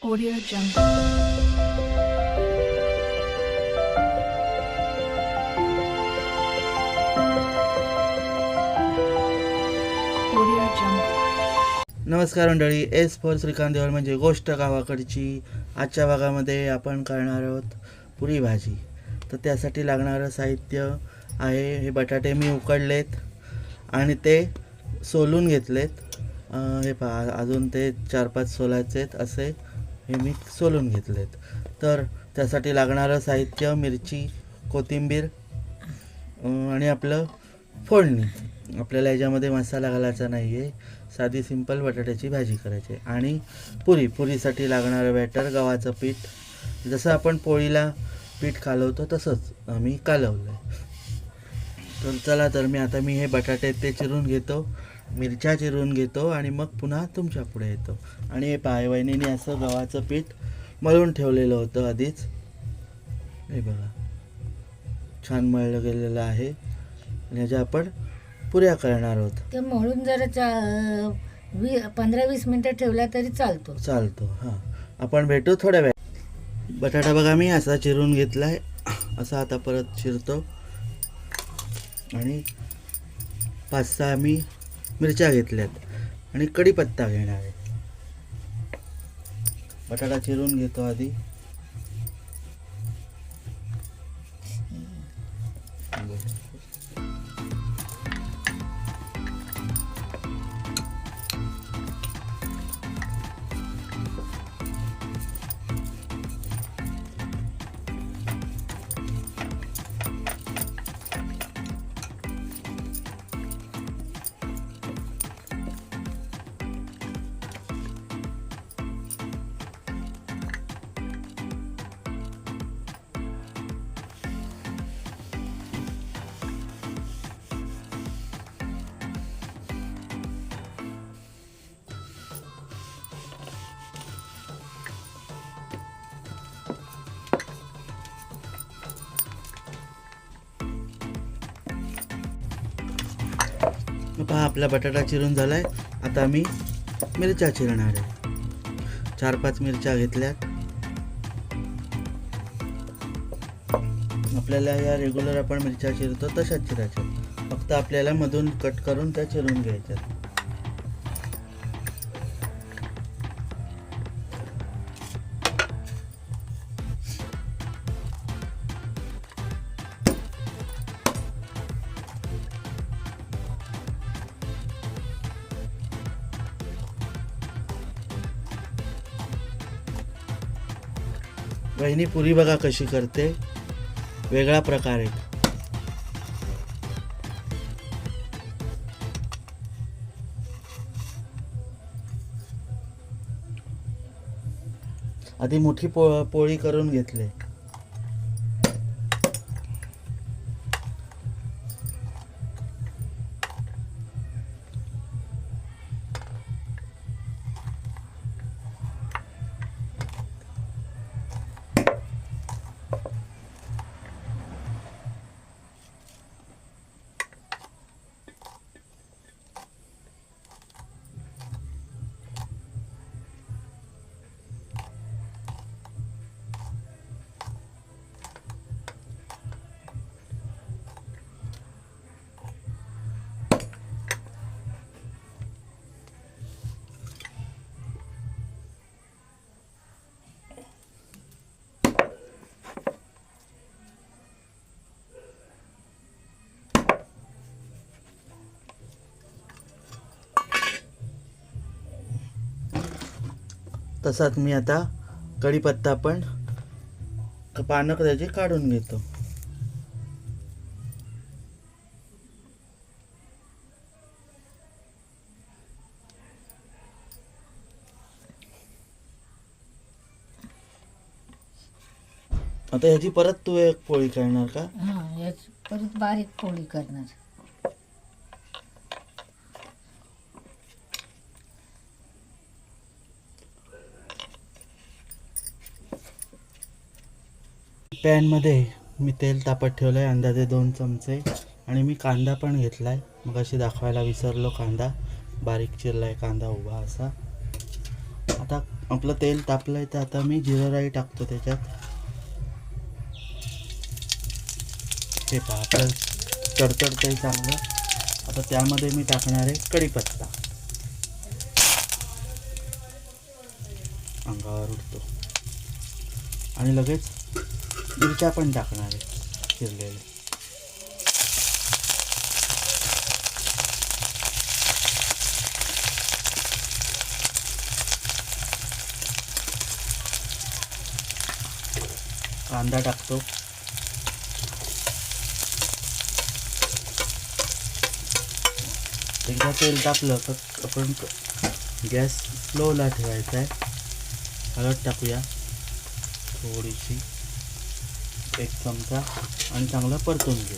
Audio Jungle. Audio Jungle. नमस्कार मंडळी, S for Shrikant देवळ म्हणजे गोष्ट गावाकडची. आजच्या भागामध्ये आपण करणार आहोत पुरी भाजी. तर त्यासाठी लागणारं साहित्य आहे, हे बटाटे मी उकडलेत आणि ते सोलून घेतलेत. हे पहा, अजून ते 4-5 सोलायचे आहेत असे हे मी सोलून घेतलेत. तर त्यासाठी लागणारं साहित्य मिरची, कोथिंबीर आणि आपलं फोडणी. आपल्याला याच्यामध्ये मसाला घालायचा नाही आहे, साधी सिंपल बटाट्याची भाजी करायची आहे. आणि पुरीसाठी लागणारं बॅटर, गव्हाचं पीठ. जसं आपण पोळीला पीठ कालवतो तसंच आम्ही कालवलं आहे. तर चला, तर मी हे बटाटे ते चिरून घेतो, मिरच्या चिरून घेतो आणि मग पुन्हा तुमच्या पुढे येतो. आणि हे पाय वहिनीने असं गव्हाचं पीठ मळून ठेवलेलं होतं आधीच. हे बघा, छान मळलं गेलेलं आहे. आणि ह्याच्या आपण पुऱ्या करणार आहोत. ते मळून जरा 15-20 मिनिटं ठेवला तरी चालतो. हां, आपण भेटू थोड्या वेळ. बटाटा बघा मी असा चिरून घेतला आहे, असा आता परत चिरतो. आणि 5-6 मी मिरच्या घेतल्यात आणि कढीपत्ता घेणार आहे. बटाटा चिरून घेतो आधी. पहा, आपला बटाटा चिरून झालाय. आता मी मिरच्या चिरणार आहे. 4-5 मिरच्या घेतल्यात. आपल्याला या रेग्युलर आपण मिरच्या चिरतो तशाच चिरायच्या, फक्त आपल्याला मधून कट करून त्या चिरून घ्यायच्या. वहिनी पुरी बघा कशी करते, वेगळा प्रकार आहे. आधी मोठी पोळी करून घेतली. तसाच मी आता कढीपत्ता पण पानं त्याची काढून घेतो. आता ह्याची परत तू एक पोळी करणार का? हां, याची परत बारीक पोळी करणार. पॅनमध्ये मी तेल तापत ठेवलं आहे, अंदाजे 2 चमचे. आणि मी कांदा पण घेतला आहे, मग अशी दाखवायला विसरलो. कांदा बारीक चिरला आहे, कांदा उभा असा. आता आपलं तेल तापलंय तर आता मी जिरा राई टाकतो त्याच्यात. हे पहा आपलं तडतडतंय चांगलं. आता त्यामध्ये मी टाकणार आहे कढीपत्ता. अंगावर उडतो. आणि लगेच मिरच्या पण टाकणार आहे चिरलेल्या. कांदा टाकतो. एकदा तेल तापलं तर आपण गॅस स्लोला ठेवायचा आहे. हळद टाकूया थोडीशी, 1 चमचा, आणि चांगलं परतून घेऊ.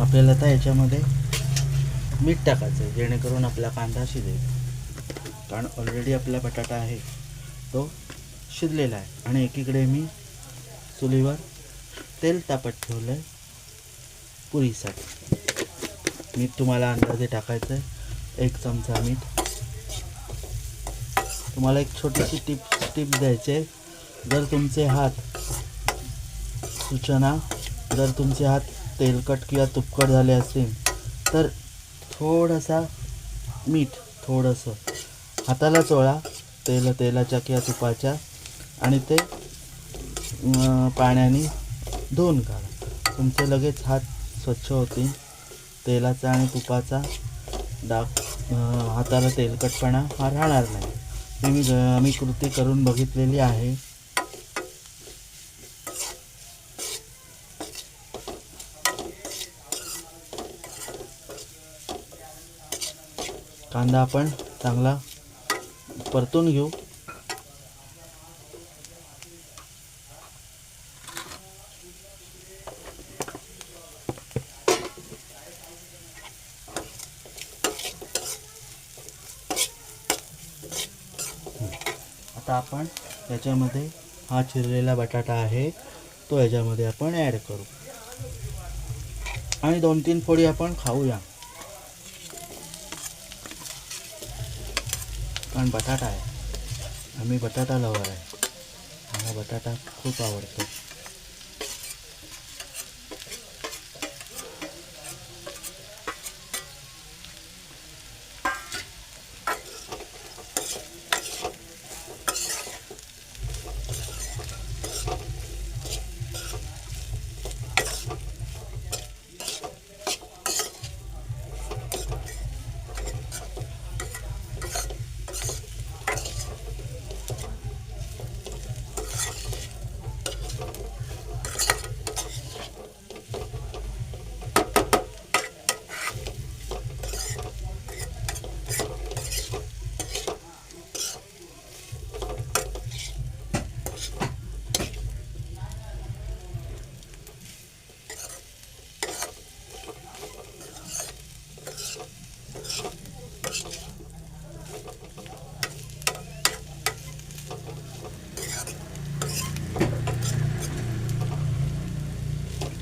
आपल्याला आता याच्यामध्ये मीठ टाकायचं आहे जेणेकरून आपला कांदा शिजेल. कारण ऑलरेडी आपला बटाटा आहे तो शिजलेला आहे. आणि एकीकडे मी चुलीवर तेल तापत ठेवलं आहे पुरीसाठी. मीठ तुम्हाला अंदाजे टाकायचं आहे, 1 चमचा मीठ. तुम्हाला एक छोटीशी टिप द्यायची आहे. जर तुमचे हात तेलकट किंवा तुपकट झाले असतील तर थोडासा मीठ हाताला चोळा तेलाच्या किंवा तुपाच्या, आणि ते पाण्याने धुवून काढा. तुमचे लगेच हात स्वच्छ होतील. तेलाचा आणि तुपाचा डाग हाताला तेलकटपणा हा राहणार नाही. मी कृती करून बघितलेली आहे. कांदा आपण चांगला परतून घेऊ. आता आपण याच्यामध्ये हा चिरलेला बटाटा आहे तो याच्यामध्ये आपण ॲड करू आणि 2-3 फोडी आपण खाऊया. कारण बटाटा आहे, आम्ही बटाटा लवर आहे, मला बटाटा खूप आवडतो.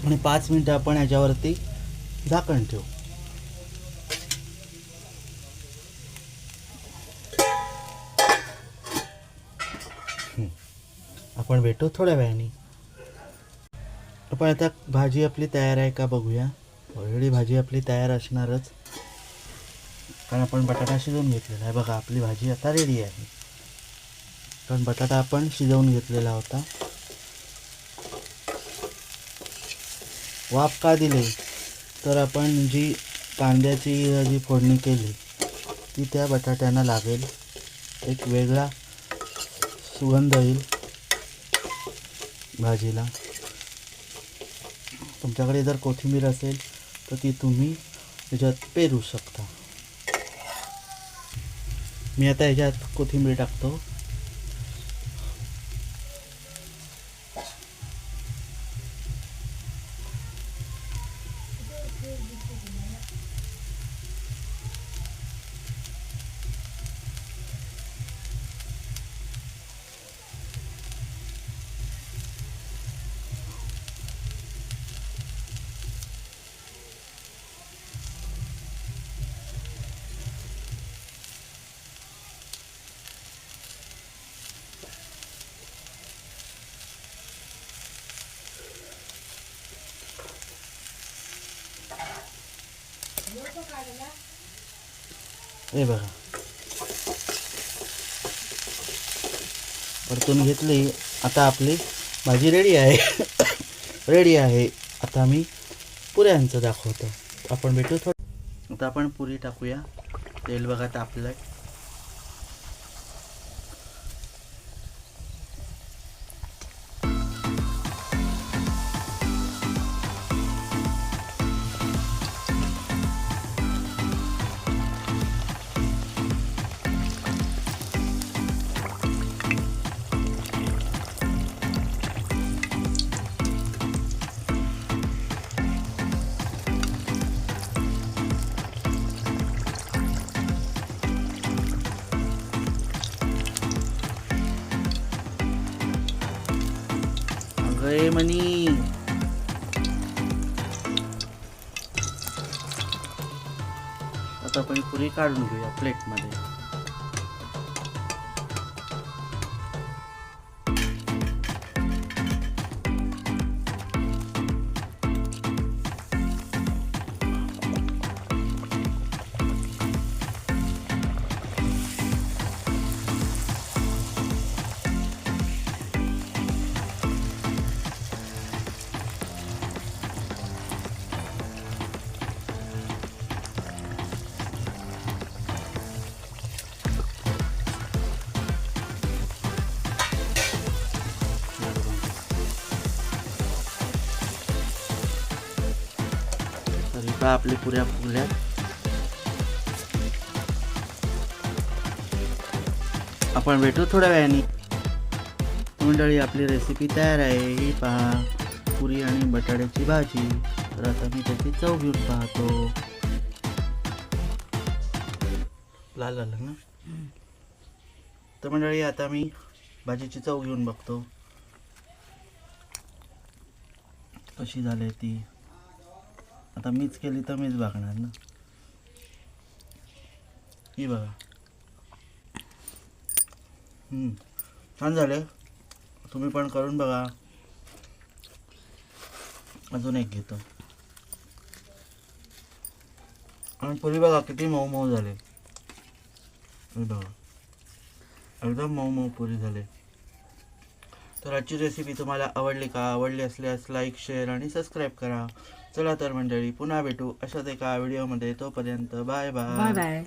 आणि 5 मिनिटं आपण याच्यावरती झाकण ठेवू. आपण भेटू थोड्या वेळाने. आपण आता भाजी आपली तयार आहे का बघूया. ऑलरेडी भाजी आपली तयार असणारच, कारण आपण बटाटा शिजवून घेतलेला आहे. बघा आपली भाजी आता रेडी आहे, कारण बटाटा आपण शिजवून घेतलेला होता. वाफ का दिली तर आपण जी कांद्याची जी फोडणी केली ती त्या बटाट्यांना लागेल, एक वेगळा सुगंध येईल भाजीला. तुमच्याकडे जर कोथिंबीर असेल तर ती तुम्ही त्याच्यात पेरू शकता. मी आता याच्यात कोथिंबीर टाकतो. हे बघा परतून घेतली. आता आपली भाजी रेडी आहे. रेडी आहे. आता मी पुऱ्यांचं दाखवतो. आपण भेटू थोडं. आता आपण पुरी टाकूया. तेल बघा तापलंय. अगं मनी आता आपण पुरी काढून घेऊया प्लेटमध्ये. तर इथं आपली पुऱ्या फुगल्या. आपण भेटू थोड्या वेळाने. मंडळी आपली रेसिपी तयार आहे. ही पहा पुरी आणि बटाट्याची भाजी. तर आता मी त्याची चव घेऊन पाहतो. लाल झालं ना. तर मंडळी आता मी भाजीची चव घेऊन बघतो कशी झाली ती. आता मीच केली तर मीच बघणार ना. ही बघा छान झाले. तुम्ही पण करून बघा. अजून एक घेतो. आणि पुरी बघा किती मऊ मऊ झाले. हे बघा एकदम मऊ मऊ पुरी झाले. तर आजची रेसिपी तुम्हाला आवडली का? आवडली असल्यास लाईक शेअर आणि सबस्क्राईब करा. चला तर मंडळी पुन्हा भेटू अशाच एका व्हिडिओमध्ये. तोपर्यंत बाय बाय. Bye bye.